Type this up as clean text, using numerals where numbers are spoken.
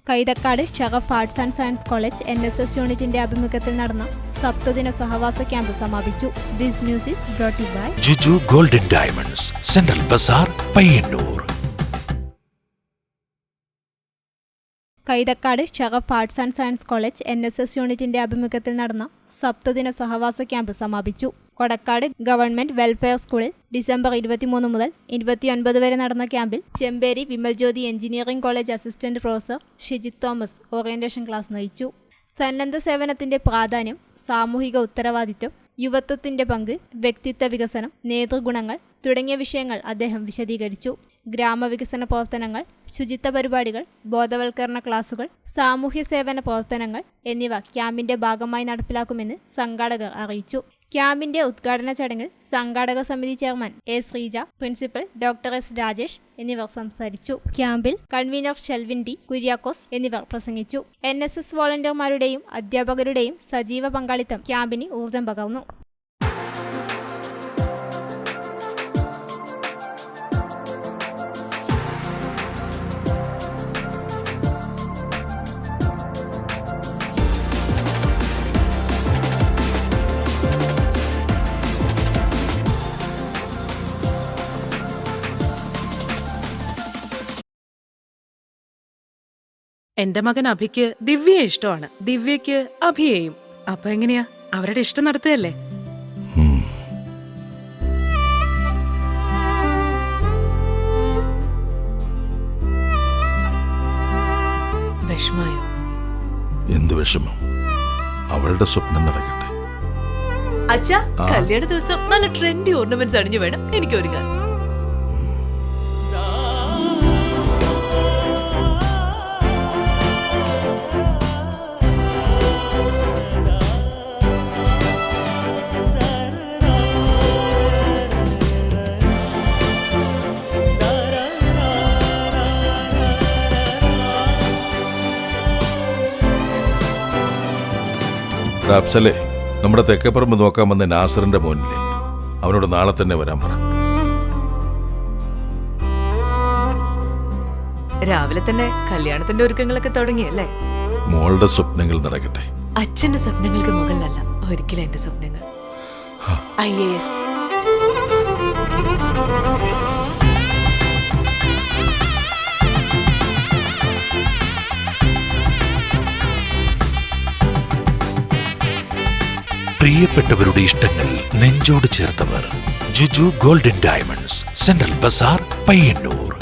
Kaithakkad Sharaf arts and science college NSS യൂണിറ്റിന്റെ ആഭിമുഖ്യത്തിൽ നടന്ന സപ്തദിന സഹവാസ ക്യാമ്പ് സമാപിച്ചു. This news is brought you by Juju golden diamonds, central bazaar, Payyanur. Kaithakkad Sharaf arts and science college NSS യൂണിറ്റിന്റെ ആഭിമുഖ്യത്തിൽ നടന്ന സപ്തദിന സഹവാസ ക്യാമ്പ് സമാപിച്ചു. കൊടക്കാട് ഗവൺമെന്റ് വെൽഫെയർ സ്കൂളിൽ ഡിസംബർ 23 മുതൽ 29 വരെ നടന്ന ക്യാമ്പിൽ Chemperi Vimaljyothi engineering college assistant professor Shijith Thomas orientation class നയിച്ചു. സന്നദ്ധ സേവനത്തിന്റെ പ്രാധാന്യം, സാമൂഹിക ഉത്തരവാദിത്വം, യുവത്വത്തിന്റെ പങ്ക്, വ്യക്തിത്വ വികസനം, നേതൃഗുണങ്ങൾ തുടങ്ങിയ വിഷയങ്ങൾ അദ്ദേഹം വിശദീകരിച്ചു. ഗ്രാമവികസന പ്രവർത്തനങ്ങൾ, ശുചിത്വ പരിപാടികൾ, ബോധവൽക്കരണ ക്ലാസുകൾ, സാമൂഹ്യ സേവന പ്രവർത്തനങ്ങൾ എന്നിവ ക്യാമ്പിന്റെ ഭാഗമായി നടപ്പിലാക്കുമെന്ന് സംഘാടകർ അറിയിച്ചു. ക്യാമ്പിന്റെ ഉദ്ഘാടന ചടങ്ങിൽ സംഘാടക സമിതി chairman A. Sreeja, principal doctor S. Rajesh എന്നിവർ സംസാരിച്ചു. ക്യാമ്പിൽ കൺവീനർ ഷെൽവിൻ D. കുര്യാക്കോസ് എന്നിവർ പ്രസംഗിച്ചു. NSS വോളണ്ടിയർമാരുടെയും അധ്യാപകരുടെയും സജീവ പങ്കാളിത്തം ക്യാമ്പിന് ഊർജം പകർന്നു. എന്റെ മകൻ അഭിക്ക് ദിവ്യയെ ഇഷ്ടമാണ്, ദിവ്യയ്ക്ക് അഭിയെയും. അപ്പൊ എങ്ങനെയാ, അവരുടെ ഇഷ്ടം നടത്തുകയല്ലേ? വിഷമായോ? എന്ത് വിഷമം? അവളുടെ സ്വപ്നം നടക്കട്ടെ. അച്ഛാ, കല്യാണ ദിവസം നല്ല ട്രെൻഡി ഓർണമെന്റ്സ് അണിഞ്ഞു വേണം എനിക്ക് ഒരുങ്ങാൻ. അഫ്സലേ, നമ്മുടെ തെക്കേപ്പറമ്പ് നോക്കാൻ വന്ന നാസറിന്റെ മോനില്ലേ, അവനോട് നാളെ തന്നെ വരാൻ പറ. രാവിലെ തന്നെ കല്യാണത്തിന്റെ ഒരുക്കങ്ങളൊക്കെ തുടങ്ങിയല്ലേ? മോളുടെ സ്വപ്നങ്ങൾ നടക്കട്ടെ. അച്ഛന്റെ സ്വപ്നങ്ങൾക്ക് മുകളിലല്ല ഒരിക്കലും എന്റെ സ്വപ്നങ്ങൾ. IAS. പ്രിയപ്പെട്ടവരുടെ ഇഷ്ടങ്ങൾ നെഞ്ചോട് ചേർത്തവർ. Juju golden diamonds, central bazaar, Payyanur.